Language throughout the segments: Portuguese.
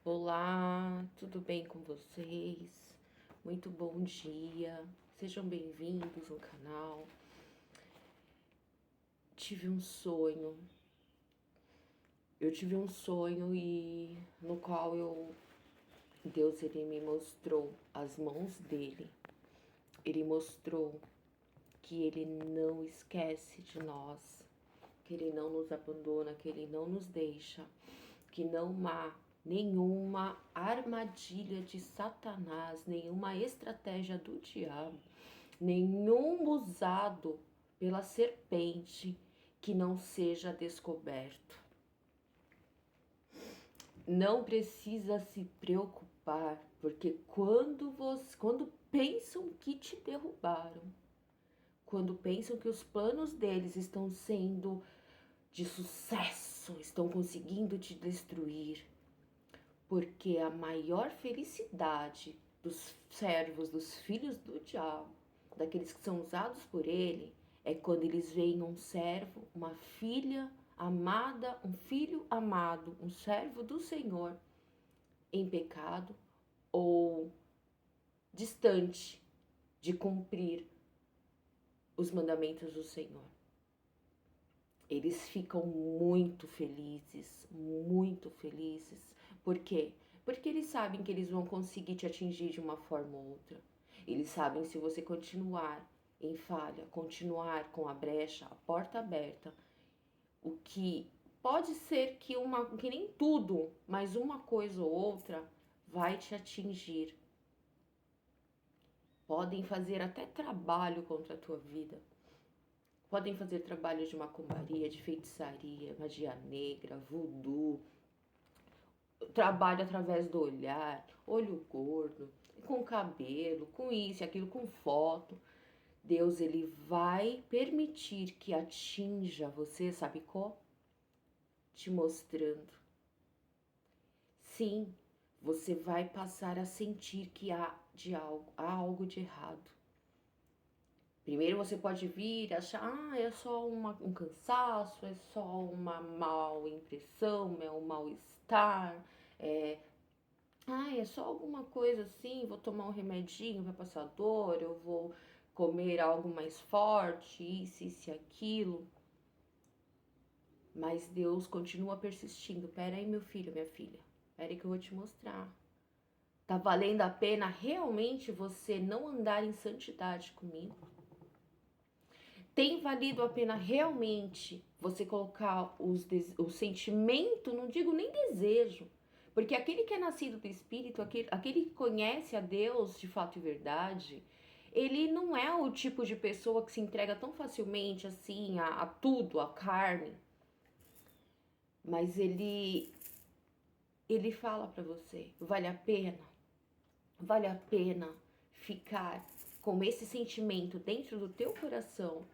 Olá, tudo bem com vocês? Muito bom dia, sejam bem-vindos no canal. Eu tive um sonho e no qual Deus ele me mostrou as mãos dele. Ele mostrou que ele não esquece de nós, que ele não nos abandona, que ele não nos deixa, que não há nenhuma armadilha de Satanás, nenhuma estratégia do diabo, nenhum usado pela serpente que não seja descoberto. Não precisa se preocupar, porque quando pensam que te derrubaram, quando pensam que os planos deles estão sendo de sucesso, estão conseguindo te destruir, porque a maior felicidade dos servos, dos filhos do diabo, daqueles que são usados por ele, é quando eles veem um servo, uma filha amada, um filho amado, um servo do Senhor em pecado ou distante de cumprir os mandamentos do Senhor. Eles ficam muito felizes, muito felizes. Por quê? Porque eles sabem que eles vão conseguir te atingir de uma forma ou outra. Eles sabem se você continuar em falha, continuar com a brecha, a porta aberta, o que pode ser que nem tudo, mas uma coisa ou outra vai te atingir. Podem fazer até trabalho contra a tua vida. Podem fazer trabalho de macumbaria, de feitiçaria, magia negra, voodoo, trabalho através do olhar, olho gordo, com cabelo, com isso e aquilo, com foto. Deus, ele vai permitir que atinja você, sabe qual? Te mostrando. Sim, você vai passar a sentir que há algo de errado. Primeiro você pode vir achar, é só um cansaço, é só uma mal impressão, é um mal-estar, é só alguma coisa assim, vou tomar um remedinho, vai passar dor, eu vou comer algo mais forte, isso e aquilo. Mas Deus continua persistindo. Pera aí, meu filho, minha filha, pera aí que eu vou te mostrar. Tá valendo a pena realmente você não andar em santidade comigo? Tem valido a pena realmente você colocar o sentimento, não digo nem desejo, porque aquele que é nascido do Espírito, aquele que conhece a Deus de fato e verdade, ele não é o tipo de pessoa que se entrega tão facilmente assim a tudo, a carne, mas ele fala para você, vale a pena ficar com esse sentimento dentro do teu coração.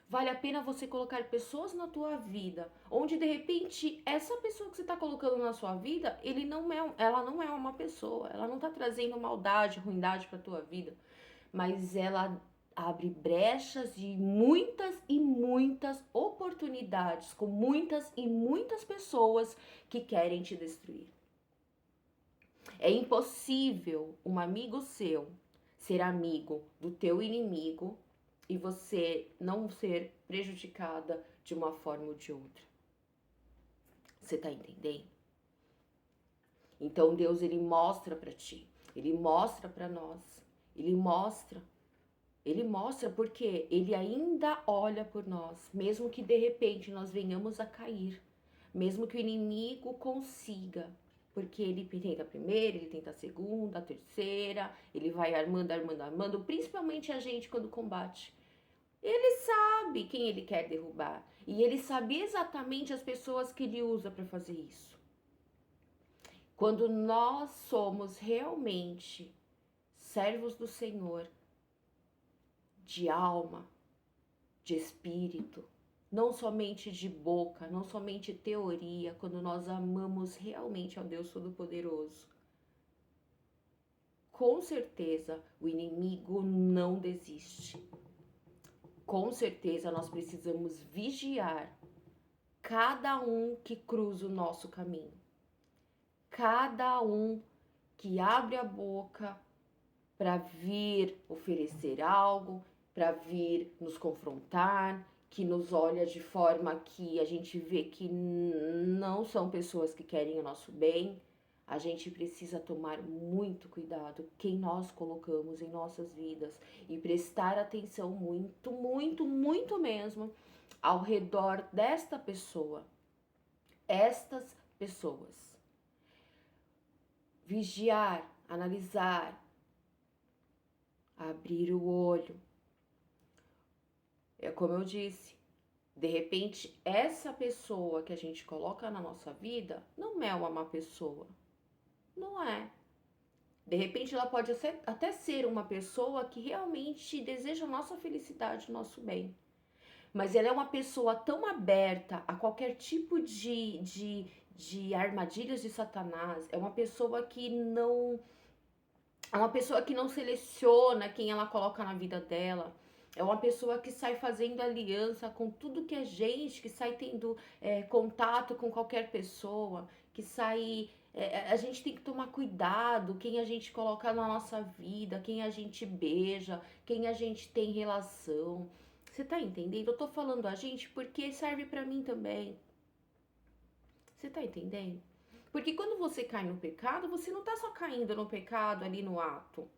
Vale a pena você colocar pessoas na tua vida, onde de repente essa pessoa que você está colocando na sua vida, ela não é uma pessoa, ela não está trazendo maldade, ruindade para tua vida, mas ela abre brechas de muitas e muitas oportunidades com muitas e muitas pessoas que querem te destruir. É impossível um amigo seu ser amigo do teu inimigo e você não ser prejudicada de uma forma ou de outra. Você tá entendendo? Então Deus, ele mostra para ti, ele mostra para nós, ele mostra porque ele ainda olha por nós, mesmo que de repente nós venhamos a cair, mesmo que o inimigo consiga, porque ele tenta a primeira, ele tenta a segunda, a terceira, ele vai armando, principalmente a gente quando combate. Ele sabe quem ele quer derrubar e ele sabe exatamente as pessoas que ele usa para fazer isso. Quando nós somos realmente servos do Senhor, de alma, de espírito, não somente de boca, não somente teoria, quando nós amamos realmente ao Deus Todo-Poderoso, com certeza o inimigo não desiste. Com certeza nós precisamos vigiar cada um que cruza o nosso caminho. cada um que abre a boca para vir oferecer algo, para vir nos confrontar, que nos olha de forma que a gente vê que não são pessoas que querem o nosso bem, a gente precisa tomar muito cuidado quem nós colocamos em nossas vidas e prestar atenção muito, muito, muito mesmo ao redor desta pessoa, estas pessoas. Vigiar, analisar, abrir o olho. É como eu disse, de repente essa pessoa que a gente coloca na nossa vida não é uma má pessoa. Não é. De repente ela pode até ser uma pessoa que realmente deseja a nossa felicidade, o nosso bem. Mas ela é uma pessoa tão aberta a qualquer tipo de armadilhas de Satanás. É uma pessoa que não. É uma pessoa que não seleciona quem ela coloca na vida dela. É uma pessoa que sai fazendo aliança com tudo que é gente, que sai tendo contato com qualquer pessoa, que sai. A gente tem que tomar cuidado quem a gente coloca na nossa vida, quem a gente beija, quem a gente tem relação. Você tá entendendo? Eu tô falando a gente porque serve pra mim também. Você tá entendendo? Porque quando você cai no pecado, você não tá só caindo no pecado ali no ato.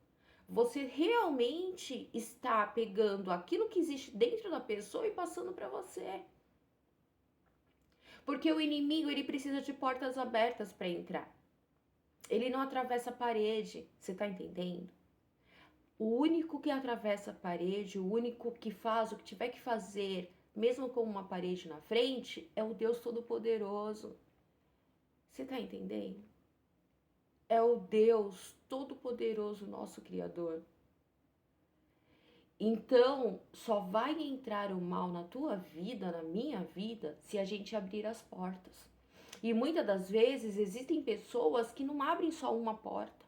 Você realmente está pegando aquilo que existe dentro da pessoa e passando para você. Porque o inimigo, ele precisa de portas abertas para entrar. Ele não atravessa a parede, você tá entendendo? O único que atravessa a parede, o único que faz o que tiver que fazer, mesmo com uma parede na frente, é o Deus Todo-Poderoso. Você tá entendendo? É o Deus Todo-Poderoso, nosso Criador. Então, só vai entrar o mal na tua vida, na minha vida, se a gente abrir as portas. E muitas das vezes existem pessoas que não abrem só uma porta.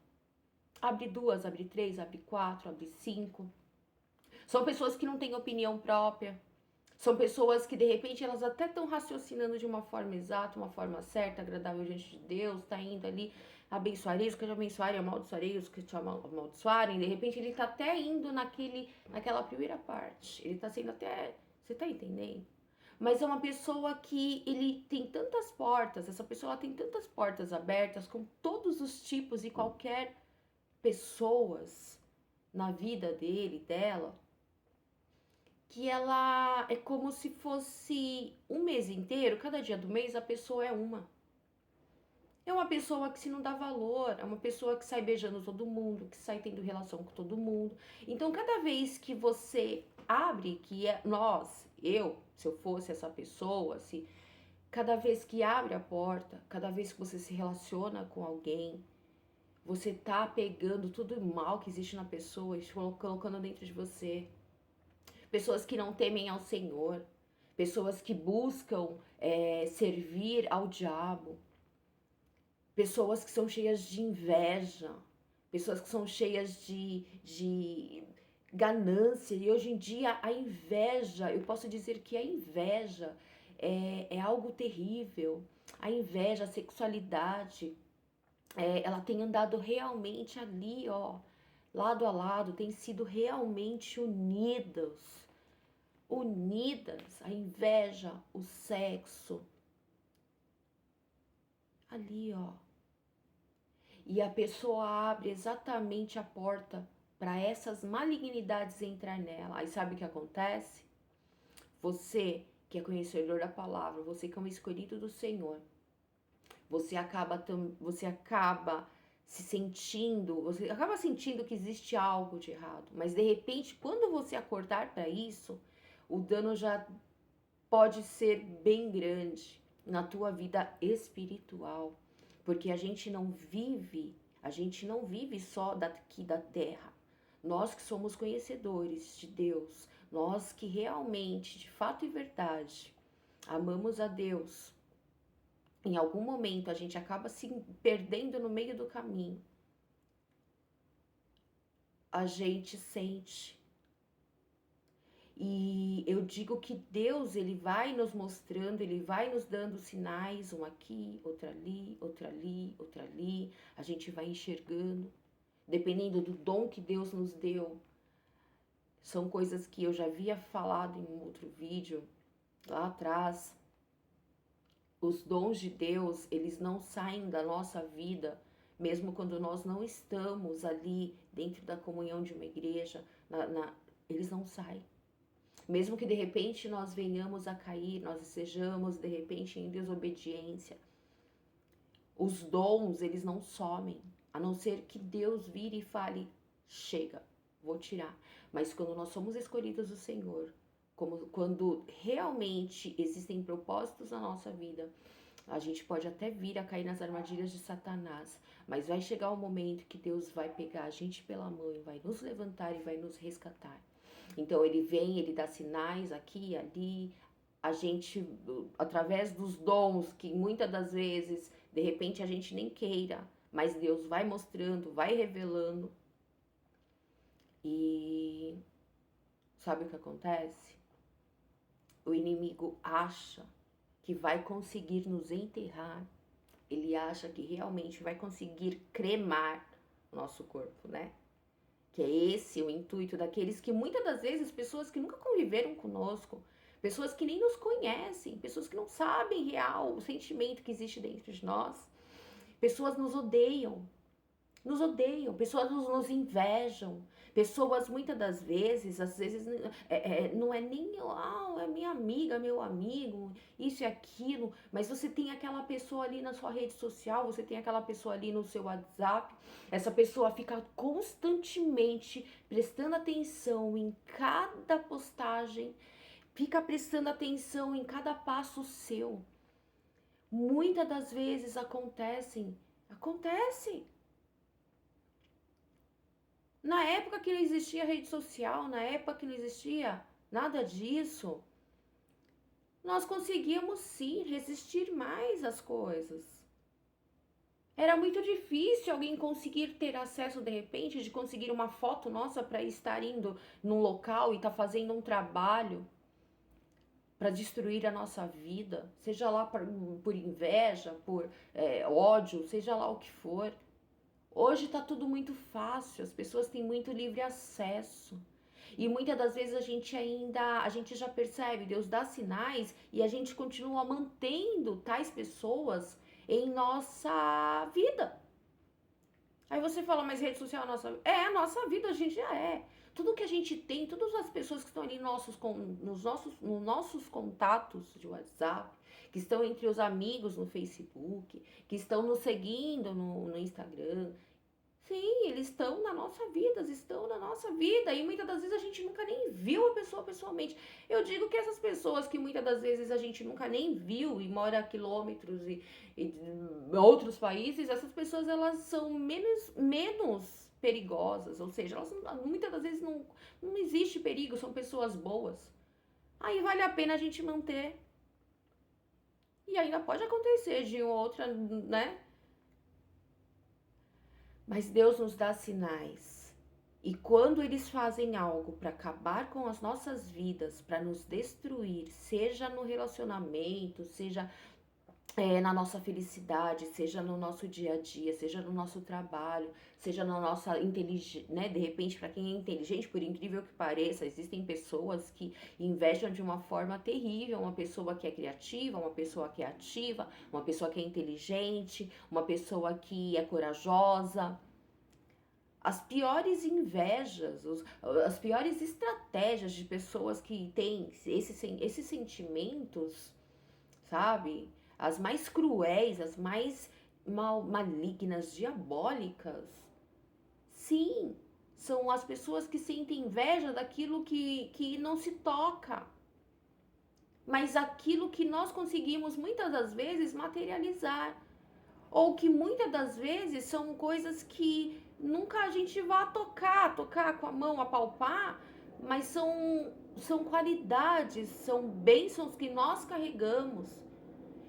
Abre duas, abre três, abre quatro, abre cinco. São pessoas que não têm opinião própria. São pessoas que de repente elas até estão raciocinando de uma forma exata, uma forma certa, agradável diante de Deus, tá indo ali abençoarei os que te abençoarem, amaldiçoarei os que te amaldiçoarem. De repente ele tá até indo naquela primeira parte. Ele tá sendo até, você tá entendendo? Mas é uma pessoa que ele tem tantas portas, essa pessoa tem tantas portas abertas com todos os tipos e qualquer pessoas na vida dele, dela, que ela é como se fosse um mês inteiro, cada dia do mês a pessoa é uma. É uma pessoa que se não dá valor, é uma pessoa que sai beijando todo mundo, que sai tendo relação com todo mundo. Então, cada vez que você abre, que é nós, eu, se eu fosse essa pessoa, se cada vez que abre a porta, cada vez que você se relaciona com alguém, você tá pegando tudo mal que existe na pessoa e colocando dentro de você. Pessoas que não temem ao Senhor, pessoas que buscam servir ao diabo, pessoas que são cheias de inveja, pessoas que são cheias de ganância. E hoje em dia a inveja, eu posso dizer que a inveja é algo terrível. A inveja, a sexualidade, ela tem andado realmente ali, ó, lado a lado, tem sido realmente unidas, a inveja, o sexo, ali, ó. E a pessoa abre exatamente a porta para essas malignidades entrar nela. Aí sabe o que acontece? Você que é conhecedor da palavra, você que é um escolhido do Senhor, você acaba se sentindo, você acaba sentindo que existe algo de errado. Mas de repente, quando você acordar para isso, o dano já pode ser bem grande na tua vida espiritual, porque a gente não vive só daqui da terra. Nós que somos conhecedores de Deus, nós que realmente, de fato e verdade, amamos a Deus, em algum momento a gente acaba se perdendo no meio do caminho. A gente sente. E eu digo que Deus, ele vai nos mostrando, ele vai nos dando sinais, um aqui, outro ali, outro ali, outro ali. A gente vai enxergando, dependendo do dom que Deus nos deu. São coisas que eu já havia falado em um outro vídeo lá atrás. Os dons de Deus, eles não saem da nossa vida, mesmo quando nós não estamos ali dentro da comunhão de uma igreja, eles não saem. Mesmo que de repente nós venhamos a cair, nós sejamos de repente em desobediência, os dons, eles não somem, a não ser que Deus vire e fale, chega, vou tirar. Mas quando nós somos escolhidos do Senhor, quando realmente existem propósitos na nossa vida, a gente pode até vir a cair nas armadilhas de Satanás, mas vai chegar um momento que Deus vai pegar a gente pela mão e vai nos levantar e vai nos resgatar. Então ele vem, ele dá sinais aqui e ali, a gente, através dos dons, que muitas das vezes, de repente a gente nem queira, mas Deus vai mostrando, vai revelando. E sabe o que acontece? O inimigo acha que vai conseguir nos enterrar, ele acha que realmente vai conseguir cremar o nosso corpo, né? Que é esse o intuito daqueles que muitas das vezes, pessoas que nunca conviveram conosco, pessoas que nem nos conhecem, pessoas que não sabem real o sentimento que existe dentro de nós, pessoas nos odeiam, pessoas nos invejam, pessoas muitas das vezes, às vezes não é nem, é minha amiga, meu amigo, isso e aquilo, mas você tem aquela pessoa ali na sua rede social, você tem aquela pessoa ali no seu WhatsApp, essa pessoa fica constantemente prestando atenção em cada postagem, fica prestando atenção em cada passo seu. Muitas das vezes acontece. Na época que não existia rede social, na época que não existia nada disso, nós conseguíamos sim resistir mais às coisas. Era muito difícil alguém conseguir ter acesso de repente, de conseguir uma foto nossa para estar indo num local e estar fazendo um trabalho para destruir a nossa vida, seja lá por inveja, por ódio, seja lá o que for. Hoje tá tudo muito fácil, as pessoas têm muito livre acesso. E muitas das vezes a gente já percebe, Deus dá sinais e a gente continua mantendo tais pessoas em nossa vida. Aí você fala, mas rede social é a nossa vida? É, a nossa vida a gente já é. Tudo que a gente tem, todas as pessoas que estão ali nos nossos contatos de WhatsApp, que estão entre os amigos no Facebook, que estão nos seguindo no Instagram, sim, eles estão na nossa vida, e muitas das vezes a gente nunca nem viu a pessoa pessoalmente. Eu digo que essas pessoas que muitas das vezes a gente nunca nem viu e mora a quilômetros e em outros países, essas pessoas elas são menos perigosas, ou seja, elas muitas das vezes não existe perigo, são pessoas boas. Aí vale a pena a gente manter. E ainda pode acontecer de outra, né? Mas Deus nos dá sinais. E quando eles fazem algo para acabar com as nossas vidas, para nos destruir, seja no relacionamento, seja na nossa felicidade, seja no nosso dia a dia, seja no nosso trabalho, seja na nossa inteligência, né? De repente, para quem é inteligente, por incrível que pareça, existem pessoas que invejam de uma forma terrível, uma pessoa que é criativa, uma pessoa que é ativa, uma pessoa que é inteligente, uma pessoa que é corajosa. As piores invejas, as piores estratégias de pessoas que têm esses sentimentos, sabe? As mais cruéis, as mais malignas, diabólicas, sim, são as pessoas que sentem inveja daquilo que não se toca, mas aquilo que nós conseguimos muitas das vezes materializar, ou que muitas das vezes são coisas que nunca a gente vai tocar com a mão, apalpar, mas são qualidades, são bênçãos que nós carregamos.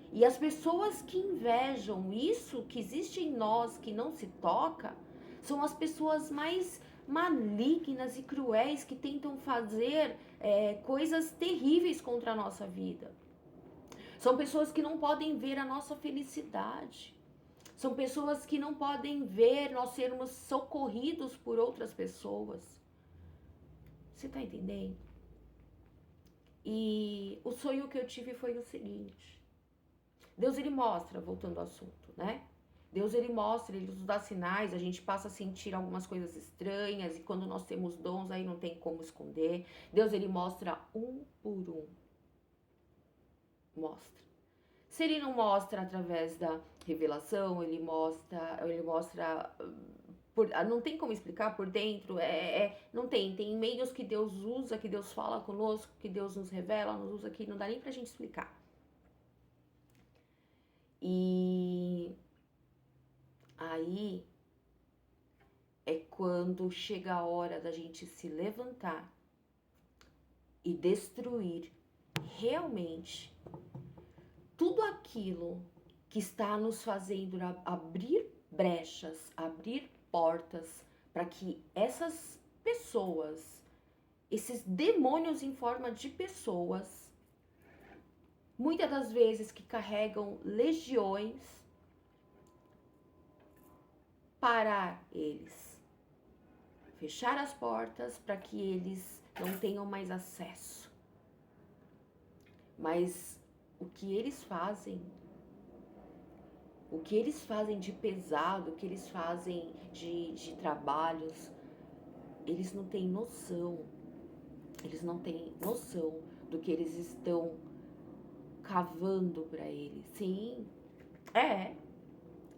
E as pessoas que invejam isso que existe em nós, que não se toca, são as pessoas mais malignas e cruéis que tentam fazer coisas terríveis contra a nossa vida. São pessoas que não podem ver a nossa felicidade. São pessoas que não podem ver nós sermos socorridos por outras pessoas. Você tá entendendo? E o sonho que eu tive foi o seguinte. Deus, ele mostra, voltando ao assunto, né? Deus, ele mostra, ele nos dá sinais, a gente passa a sentir algumas coisas estranhas, e quando nós temos dons, aí não tem como esconder. Deus, ele mostra um por um. Mostra. Se ele não mostra através da revelação, ele mostra não tem como explicar por dentro, não tem meios que Deus usa, que Deus fala conosco, que Deus nos revela, nos usa, que não dá nem pra gente explicar. E aí é quando chega a hora da gente se levantar e destruir realmente tudo aquilo que está nos fazendo abrir brechas, abrir portas para que essas pessoas, esses demônios em forma de pessoas, muitas das vezes que carregam legiões, parar eles, fechar as portas para que eles não tenham mais acesso. Mas o que eles fazem de pesado, o que eles fazem de trabalhos, eles não têm noção. Eles não têm noção do que eles estão cavando para eles. Sim,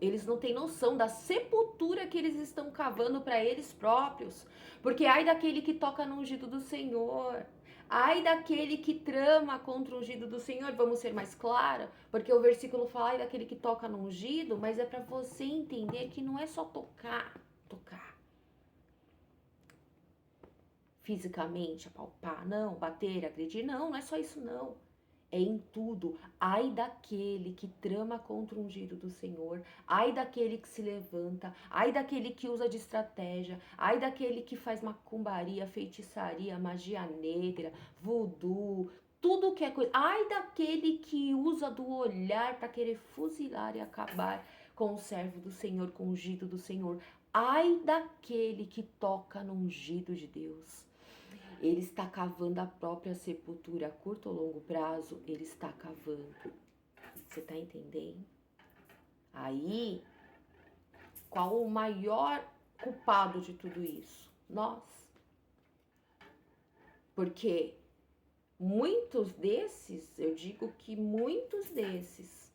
eles não têm noção da sepultura que eles estão cavando para eles próprios. Porque ai daquele que toca no ungido do Senhor. Ai daquele que trama contra o ungido do Senhor. Vamos ser mais clara, porque o versículo fala ai daquele que toca no ungido, mas é para você entender que não é só tocar fisicamente, apalpar, não, bater, agredir, não é só isso não. É em tudo. Ai daquele que trama contra o ungido do Senhor. Ai daquele que se levanta. Ai daquele que usa de estratégia. Ai daquele que faz macumbaria, feitiçaria, magia negra, voodoo, tudo que é coisa. Ai daquele que usa do olhar para querer fuzilar e acabar com o servo do Senhor, com o ungido do Senhor. Ai daquele que toca no ungido de Deus. Ele está cavando a própria sepultura a curto ou longo prazo, ele está cavando. Você está entendendo? Aí, qual o maior culpado de tudo isso? Nós. Porque muitos desses, eu digo que muitos desses,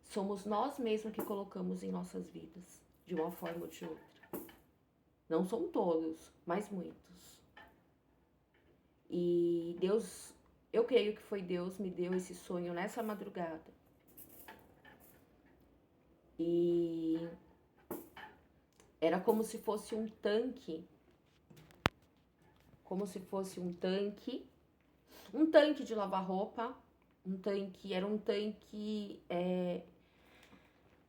somos nós mesmos que colocamos em nossas vidas, de uma forma ou de outra. Não são todos, mas muitos. E Deus, eu creio que foi Deus me deu esse sonho nessa madrugada. E era como se fosse um tanque. Um tanque de lavar roupa. Era um tanque,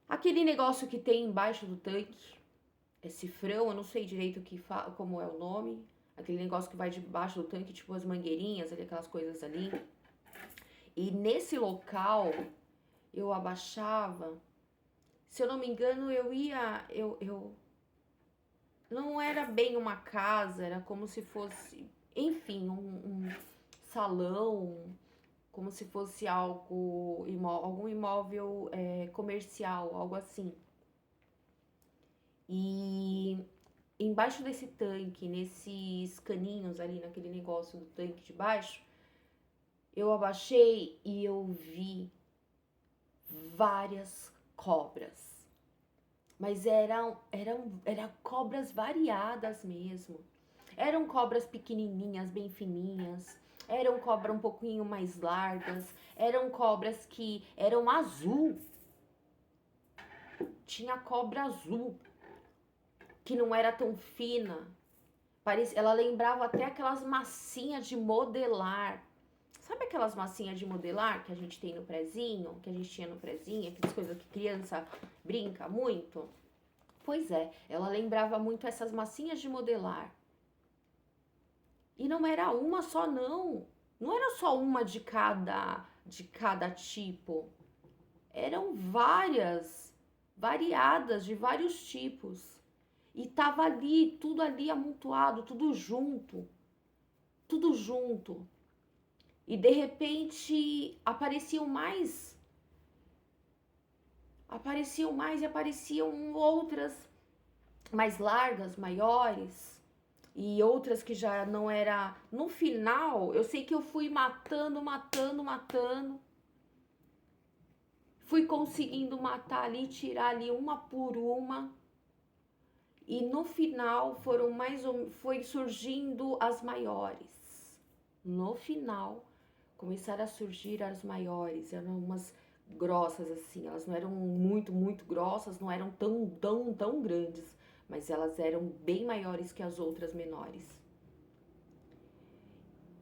aquele negócio que tem embaixo do tanque. É cifrão, eu não sei direito como é o nome. Aquele negócio que vai debaixo do tanque, tipo as mangueirinhas, aquelas coisas ali. E nesse local, eu abaixava. Se eu não me engano, não era bem uma casa, era como se fosse, enfim, um salão, como se fosse algum imóvel comercial, algo assim. E embaixo desse tanque, nesses caninhos ali, naquele negócio do tanque de baixo, eu abaixei e eu vi várias cobras. Mas eram cobras variadas mesmo. Eram cobras pequenininhas, bem fininhas. Eram cobras um pouquinho mais largas. Eram cobras que eram azul. Tinha cobra azul, que não era tão fina. Ela lembrava até aquelas massinhas de modelar. Sabe aquelas massinhas de modelar que a gente tem no prezinho? Que a gente tinha no prezinho, aquelas coisas que criança brinca muito? Pois é, ela lembrava muito essas massinhas de modelar. E não era uma só, não. Não era só uma de cada tipo. Eram várias, variadas, de vários tipos. E tava ali, tudo ali amontoado, tudo junto. Tudo junto. E de repente apareciam mais e apareciam outras mais largas, maiores. E outras que já não era. No final, eu sei que eu fui matando. Fui conseguindo matar ali, tirar ali uma por uma. E no final foi surgindo as maiores. No final, começaram a surgir as maiores. Eram umas grossas assim. Elas não eram muito grossas, não eram tão grandes. Mas elas eram bem maiores que as outras menores.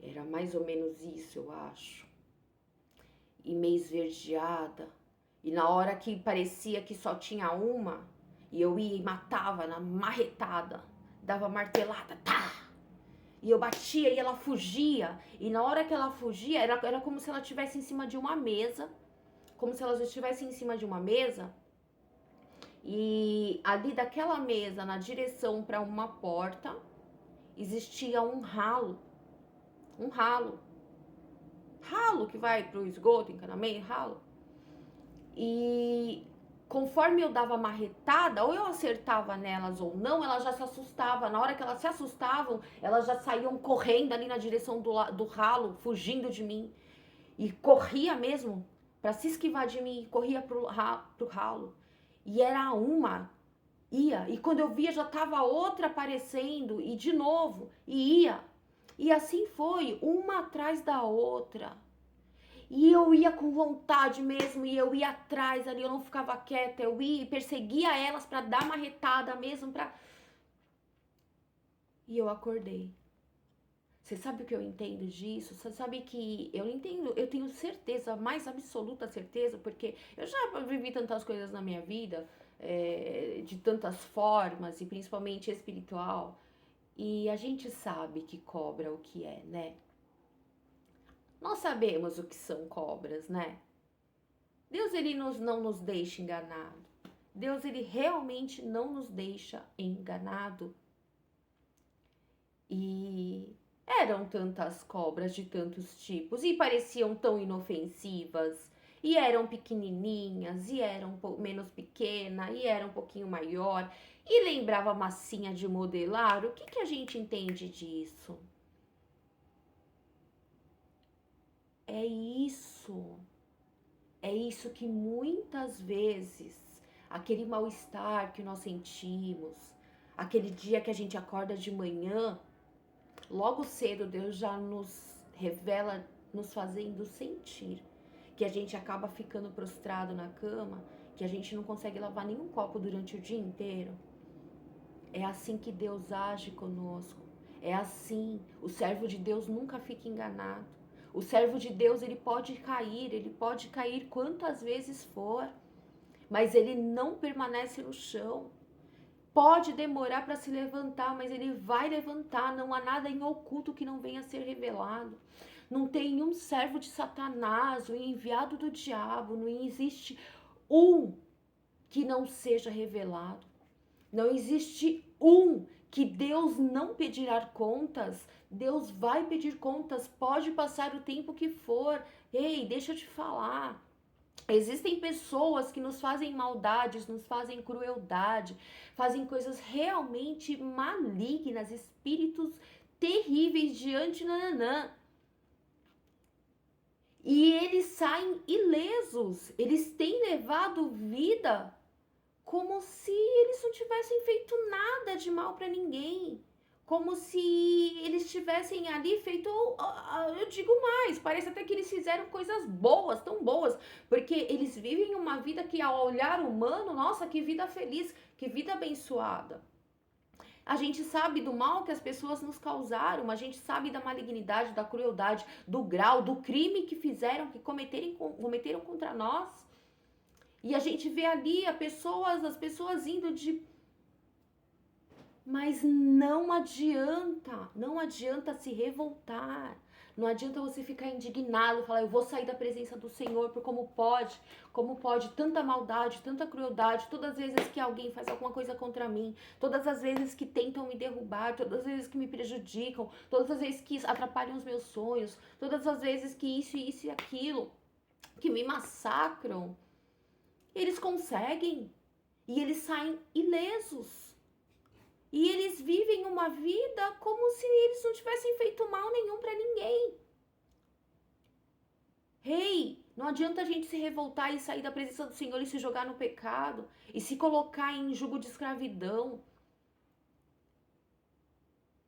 Era mais ou menos isso, eu acho. E meio esverdeada. E na hora que parecia que só tinha uma, e eu ia e matava na marretada, dava martelada, tá! E eu batia e ela fugia. E na hora que ela fugia, era como se ela estivesse em cima de uma mesa. Como se elas estivessem em cima de uma mesa. E ali daquela mesa, na direção para uma porta, existia um ralo. Um ralo. Ralo que vai pro esgoto, encanamento, ralo. E conforme eu dava marretada, ou eu acertava nelas ou não, elas já se assustavam. Na hora que elas se assustavam, elas já saíam correndo ali na direção do ralo, fugindo de mim. E corria mesmo para se esquivar de mim, corria pro ralo. E era uma, ia. E quando eu via, já tava outra aparecendo, e de novo, e ia. E assim foi, uma atrás da outra. E eu ia com vontade mesmo, e eu ia atrás ali, eu não ficava quieta, eu ia e perseguia elas para dar uma retada mesmo, pra... E eu acordei. Você sabe o que eu entendo disso? Você sabe que eu entendo, eu tenho certeza, mais absoluta certeza, porque eu já vivi tantas coisas na minha vida, de tantas formas, e principalmente espiritual, e a gente sabe que cobra o que é, né? Nós sabemos o que são cobras, né? Deus, ele não nos deixa enganado. Deus, ele realmente não nos deixa enganado. E eram tantas cobras de tantos tipos e pareciam tão inofensivas. E eram pequenininhas, e eram menos pequena, e era um pouquinho maior. E lembrava a massinha de modelar. O que a gente entende disso? É isso. É isso que muitas vezes, aquele mal-estar que nós sentimos, aquele dia que a gente acorda de manhã, logo cedo Deus já nos revela, nos fazendo sentir que a gente acaba ficando prostrado na cama, que a gente não consegue lavar nenhum copo durante o dia inteiro. É assim que Deus age conosco. É assim, o servo de Deus nunca fica enganado. O servo de Deus, ele pode cair quantas vezes for, mas ele não permanece no chão. Pode demorar para se levantar, mas ele vai levantar. Não há nada em oculto que não venha a ser revelado. Não tem um servo de Satanás, um enviado do diabo. Não existe um que não seja revelado. Não existe um que Deus não pedirá contas. Deus vai pedir contas, pode passar o tempo que for. Ei, deixa eu te falar. Existem pessoas que nos fazem maldades, nos fazem crueldade, fazem coisas realmente malignas, espíritos terríveis diante nananã. E eles saem ilesos, eles têm levado vida como se eles não tivessem feito nada de mal para ninguém. Como se eles tivessem ali feito, eu digo mais, parece até que eles fizeram coisas boas, tão boas, porque eles vivem uma vida que ao olhar humano, nossa, que vida feliz, que vida abençoada. A gente sabe do mal que as pessoas nos causaram, a gente sabe da malignidade, da crueldade, do grau, do crime que fizeram, que cometeram contra nós. E a gente vê ali as pessoas indo Mas não adianta se revoltar. Não adianta você ficar indignado, falar, eu vou sair da presença do Senhor, por como pode tanta maldade, tanta crueldade, todas as vezes que alguém faz alguma coisa contra mim, todas as vezes que tentam me derrubar, todas as vezes que me prejudicam, todas as vezes que atrapalham os meus sonhos, todas as vezes que isso e aquilo, que me massacram. Eles conseguem e eles saem ilesos. E eles vivem uma vida como se eles não tivessem feito mal nenhum para ninguém. Não adianta a gente se revoltar e sair da presença do Senhor e se jogar no pecado e se colocar em jugo de escravidão.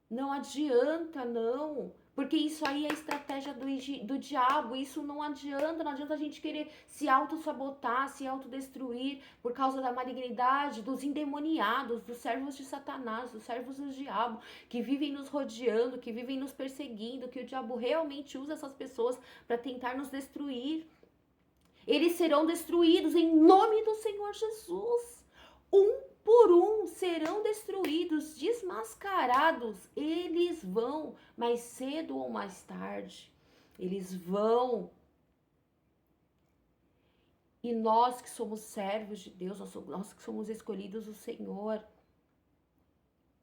Não adianta, não. Porque isso aí é estratégia do diabo. Isso não adianta. Não adianta a gente querer se auto-sabotar, se autodestruir por causa da malignidade, dos endemoniados, dos servos de Satanás, dos servos do diabo, que vivem nos rodeando, que vivem nos perseguindo, que o diabo realmente usa essas pessoas para tentar nos destruir. Eles serão destruídos em nome do Senhor Jesus. Por um serão destruídos, desmascarados. Eles vão, mais cedo ou mais tarde. Eles vão. E nós que somos servos de Deus, nós que somos escolhidos do Senhor,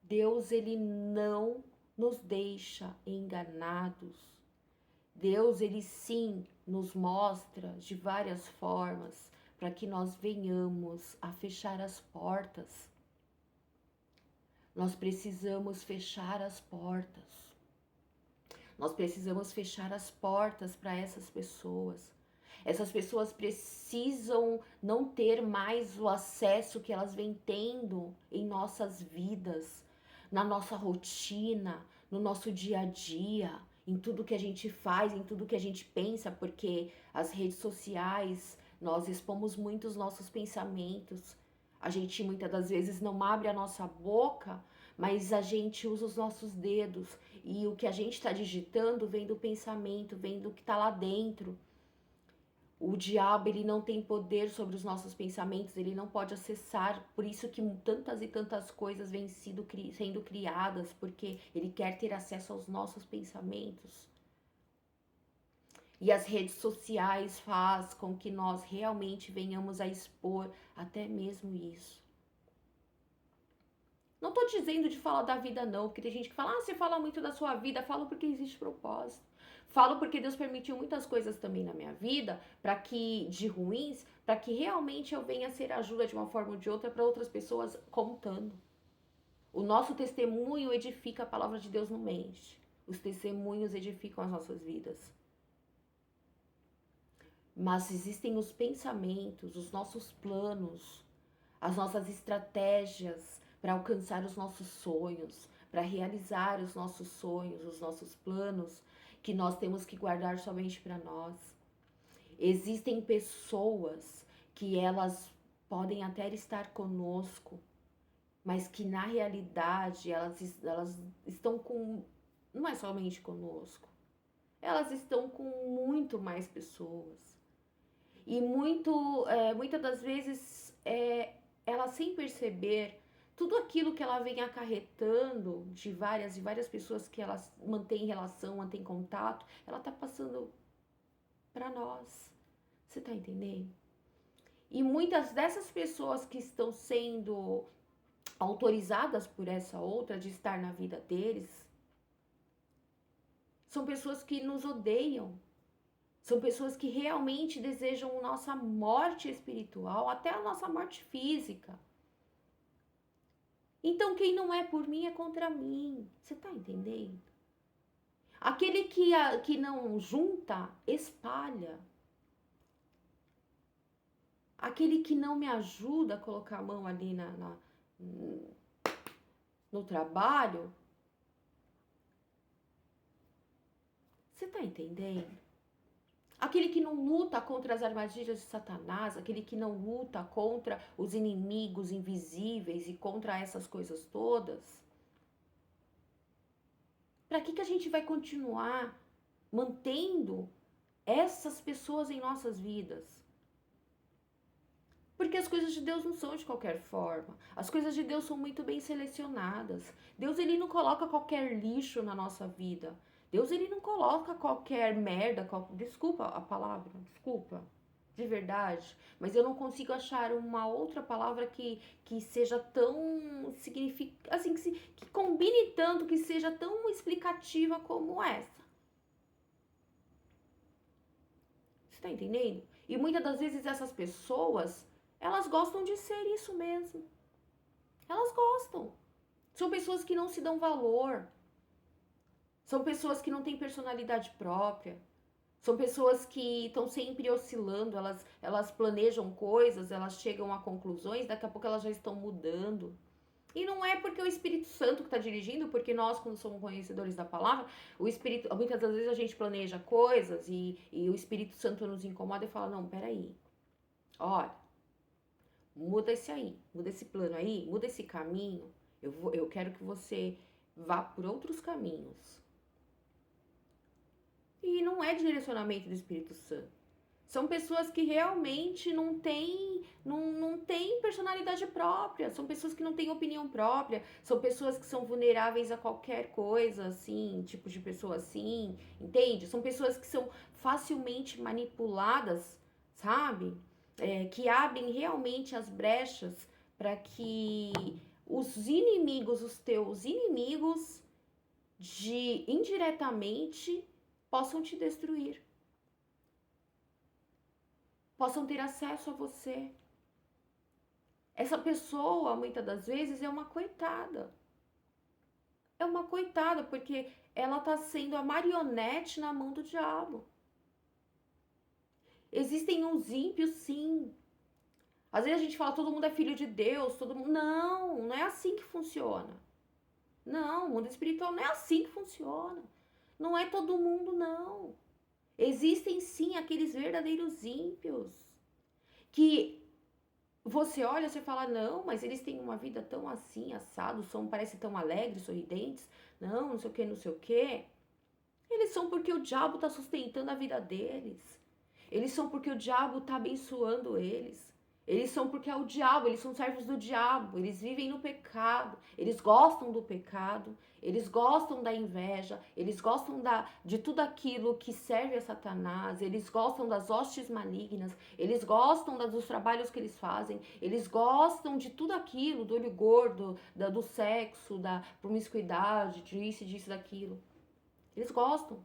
Deus, Ele não nos deixa enganados. Deus, Ele sim nos mostra de várias formas para que nós venhamos a fechar as portas. Nós precisamos fechar as portas. Nós precisamos fechar as portas para essas pessoas. Essas pessoas precisam não ter mais o acesso que elas vêm tendo em nossas vidas, na nossa rotina, no nosso dia a dia, em tudo que a gente faz, em tudo que a gente pensa, porque as redes sociais, nós expomos muito os nossos pensamentos. A gente muitas das vezes não abre a nossa boca, mas a gente usa os nossos dedos. E o que a gente está digitando vem do pensamento, vem do que está lá dentro. O diabo, ele não tem poder sobre os nossos pensamentos, ele não pode acessar. Por isso que tantas e tantas coisas vêm sendo criadas, porque ele quer ter acesso aos nossos pensamentos. E as redes sociais faz com que nós realmente venhamos a expor até mesmo isso. Não tô dizendo de falar da vida não, porque tem gente que fala, você fala muito da sua vida. Falo porque existe propósito. Falo porque Deus permitiu muitas coisas também na minha vida, de ruins, para que realmente eu venha a ser ajuda de uma forma ou de outra para outras pessoas contando. O nosso testemunho edifica, a palavra de Deus não mente. Os testemunhos edificam as nossas vidas. Mas existem os pensamentos, os nossos planos, as nossas estratégias para alcançar os nossos sonhos, para realizar os nossos sonhos, os nossos planos, que nós temos que guardar somente para nós. Existem pessoas que elas podem até estar conosco, mas que na realidade elas estão com, não é somente conosco, elas estão com muito mais pessoas. E muitas das vezes, ela sem perceber, tudo aquilo que ela vem acarretando de várias e várias pessoas que ela mantém relação, mantém contato, ela tá passando para nós. Você tá entendendo? E muitas dessas pessoas que estão sendo autorizadas por essa outra de estar na vida deles, são pessoas que nos odeiam. São pessoas que realmente desejam a nossa morte espiritual, até a nossa morte física. Então, quem não é por mim é contra mim. Você tá entendendo? Aquele que não junta, espalha. Aquele que não me ajuda a colocar a mão ali no trabalho. Você tá entendendo? Aquele que não luta contra as armadilhas de Satanás, aquele que não luta contra os inimigos invisíveis e contra essas coisas todas. Para que a gente vai continuar mantendo essas pessoas em nossas vidas? Porque as coisas de Deus não são de qualquer forma. As coisas de Deus são muito bem selecionadas. Deus, ele não coloca qualquer lixo na nossa vida. Deus, ele não coloca qualquer merda, desculpa a palavra, desculpa, de verdade. Mas eu não consigo achar uma outra palavra que seja tão significativa, assim, que combine tanto, que seja tão explicativa como essa. Você tá entendendo? E muitas das vezes essas pessoas, elas gostam de ser isso mesmo. Elas gostam. São pessoas que não se dão valor. São pessoas que não têm personalidade própria. São pessoas que estão sempre oscilando, elas planejam coisas, elas chegam a conclusões, daqui a pouco elas já estão mudando. E não é porque o Espírito Santo que está dirigindo, porque nós, quando somos conhecedores da palavra, o Espírito, muitas das vezes a gente planeja coisas e o Espírito Santo nos incomoda e fala, não, peraí, olha, muda esse aí, muda esse plano aí, muda esse caminho, eu quero que você vá por outros caminhos. E não é direcionamento do Espírito Santo. São pessoas que realmente não têm personalidade própria, são pessoas que não têm opinião própria, são pessoas que são vulneráveis a qualquer coisa, assim, tipo de pessoa assim, entende? São pessoas que são facilmente manipuladas, sabe? Que abrem realmente as brechas para que os inimigos, os teus inimigos, indiretamente possam te destruir. Possam ter acesso a você. Essa pessoa, muitas das vezes, é uma coitada. É uma coitada, porque ela está sendo a marionete na mão do diabo. Existem uns ímpios, sim. Às vezes a gente fala, todo mundo é filho de Deus, todo mundo... Não é assim que funciona. Não, o mundo espiritual não é assim que funciona. Não é todo mundo, não. Existem sim aqueles verdadeiros ímpios que você olha, você fala, não, mas eles têm uma vida tão assim, assado, parecem tão alegres, sorridentes, não sei o que, não sei o que. Eles são porque o diabo está sustentando a vida deles. Eles são porque o diabo está abençoando eles. Eles são porque é o diabo, eles são servos do diabo, eles vivem no pecado, eles gostam do pecado, eles gostam da inveja, eles gostam de tudo aquilo que serve a Satanás, eles gostam das hostes malignas, eles gostam dos trabalhos que eles fazem, eles gostam de tudo aquilo, do olho gordo, do sexo, da promiscuidade, disso, daquilo. Eles gostam.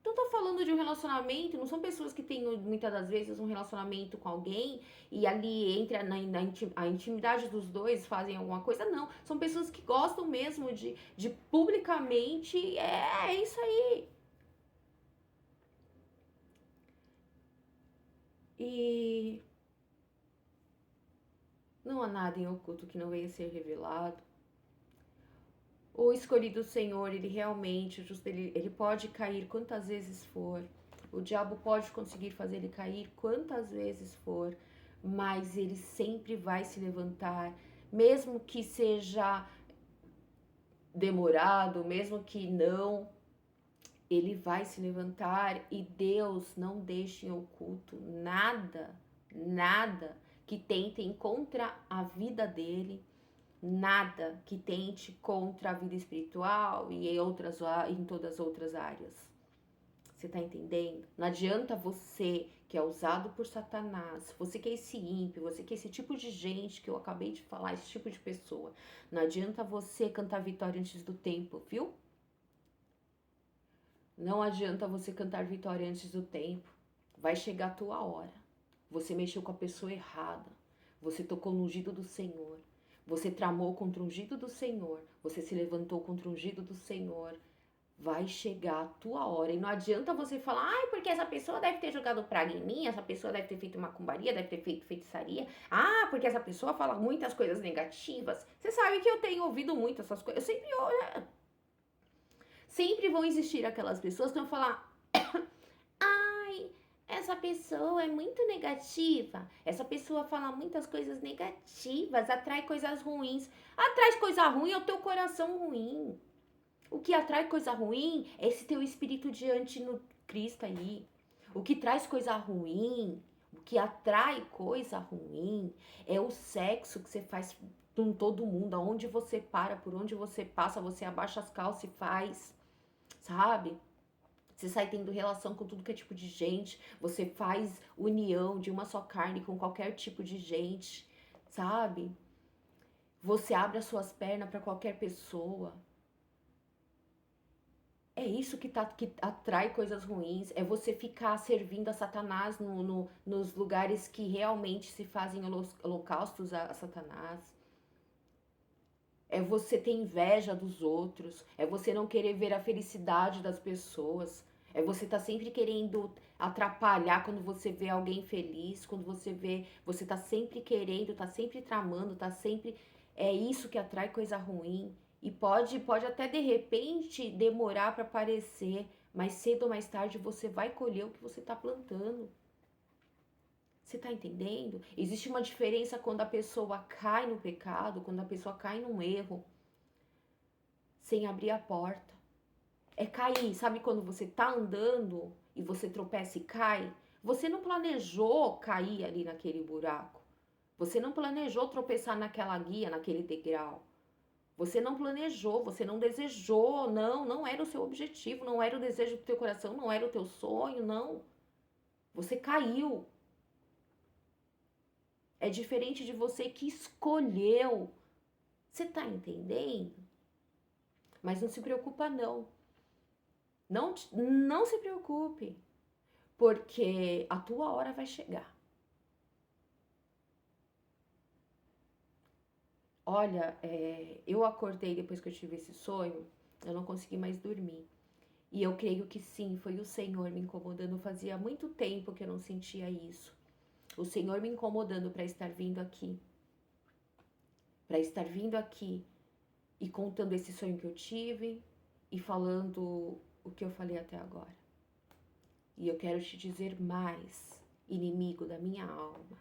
Então, tô falando de um relacionamento, não são pessoas que têm, muitas das vezes, um relacionamento com alguém e ali entre a intimidade dos dois fazem alguma coisa, não. São pessoas que gostam mesmo de publicamente, é isso aí. E não há nada em oculto que não venha a ser revelado. O escolhido Senhor, ele realmente, ele pode cair quantas vezes for. O diabo pode conseguir fazer ele cair quantas vezes for, mas ele sempre vai se levantar, mesmo que seja demorado, mesmo que não, ele vai se levantar e Deus não deixa em oculto nada que tentem contra a vida dele. Nada que tente contra a vida espiritual e em todas as outras áreas. Você tá entendendo? Não adianta você, que é usado por Satanás, você que é esse ímpio, você que é esse tipo de gente que eu acabei de falar, esse tipo de pessoa. Não adianta você cantar vitória antes do tempo, viu? Não adianta você cantar vitória antes do tempo. Vai chegar a tua hora. Você mexeu com a pessoa errada. Você tocou no ungido do Senhor. Você tramou contra o ungido do Senhor. Você se levantou contra o ungido do Senhor. Vai chegar a tua hora. E não adianta você falar, ai, porque essa pessoa deve ter jogado praga em mim, essa pessoa deve ter feito macumbaria, deve ter feito feitiçaria. Ah, porque essa pessoa fala muitas coisas negativas. Você sabe que eu tenho ouvido muito essas coisas. Eu sempre ouço. Sempre vão existir aquelas pessoas que vão falar, ai, essa pessoa é muito negativa, essa pessoa fala muitas coisas negativas, atrai coisas ruins. Atrai coisa ruim é o teu coração ruim. O que atrai coisa ruim é esse teu espírito diante no Cristo aí. O que traz coisa ruim, O que atrai coisa ruim é o sexo que você faz com todo mundo, aonde você para, por onde você passa, você abaixa as calças e faz, sabe? Você sai tendo relação com tudo que é tipo de gente, você faz união de uma só carne com qualquer tipo de gente, sabe? Você abre as suas pernas para qualquer pessoa. É isso que atrai coisas ruins, é você ficar servindo a Satanás nos lugares que realmente se fazem holocaustos a Satanás. É você ter inveja dos outros, é você não querer ver a felicidade das pessoas, é você estar sempre querendo atrapalhar quando você vê alguém feliz, quando você tá sempre querendo, tá sempre tramando, tá sempre... É isso que atrai coisa ruim. E pode até de repente demorar para aparecer, mas cedo ou mais tarde você vai colher o que você tá plantando. Você tá entendendo? Existe uma diferença quando a pessoa cai no pecado, quando a pessoa cai num erro, sem abrir a porta. É cair, sabe quando você tá andando e você tropeça e cai? Você não planejou cair ali naquele buraco. Você não planejou tropeçar naquela guia, naquele degrau. Você não planejou, você não desejou, não era o seu objetivo, não era o desejo do teu coração, não era o teu sonho, não. Você caiu. É diferente de você que escolheu. Você tá entendendo? Mas não se preocupa não. Não se preocupe, porque a tua hora vai chegar. Olha, eu acordei depois que eu tive esse sonho, eu não consegui mais dormir. E eu creio que sim, foi o Senhor me incomodando. Fazia muito tempo que eu não sentia isso. O Senhor me incomodando para estar vindo aqui. Para estar vindo aqui e contando esse sonho que eu tive e falando o que eu falei até agora. E eu quero te dizer mais, inimigo da minha alma.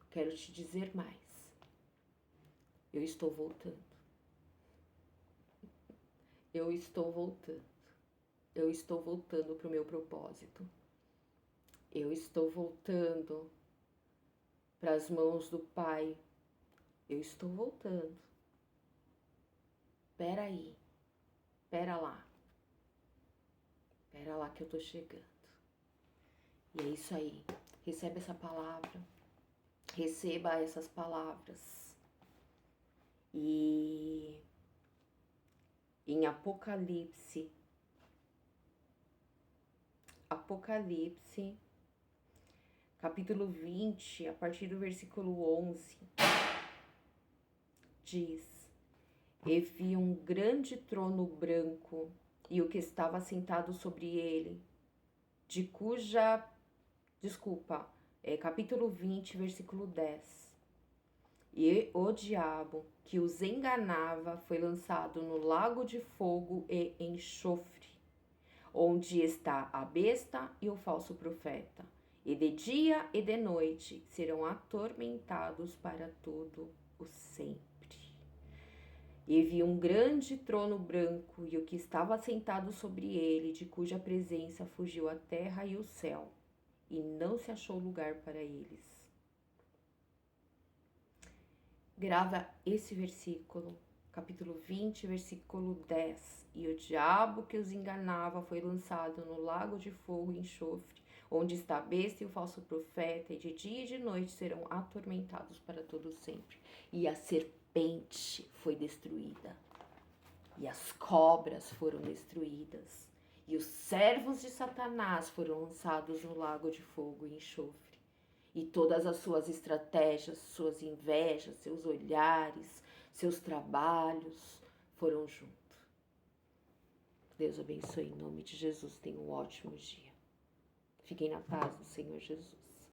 Quero te dizer mais. Eu estou voltando. Eu estou voltando. Eu estou voltando para o meu propósito. Eu estou voltando para as mãos do Pai. Eu estou voltando. Pera aí. Pera lá. Pera lá que eu tô chegando. E é isso aí. Recebe essa palavra. Receba essas palavras. E em Apocalipse, capítulo 20, a partir do versículo 11, diz: E vi um grande trono branco e o que estava sentado sobre ele, capítulo 20, versículo 10. E o diabo que os enganava foi lançado no lago de fogo e enxofre, onde está a besta e o falso profeta. E de dia e de noite serão atormentados para todo o sempre. E vi um grande trono branco e o que estava sentado sobre ele, de cuja presença fugiu a terra e o céu, e não se achou lugar para eles. Grava esse versículo, capítulo 20, versículo 10. E o diabo que os enganava foi lançado no lago de fogo e enxofre, onde está a besta e o falso profeta, e de dia e de noite serão atormentados para todo sempre. E a serpente foi destruída, e as cobras foram destruídas, e os servos de Satanás foram lançados no lago de fogo e enxofre. E todas as suas estratégias, suas invejas, seus olhares, seus trabalhos foram junto. Deus abençoe em nome de Jesus. Tenha um ótimo dia. Fiquem na paz do Senhor Jesus.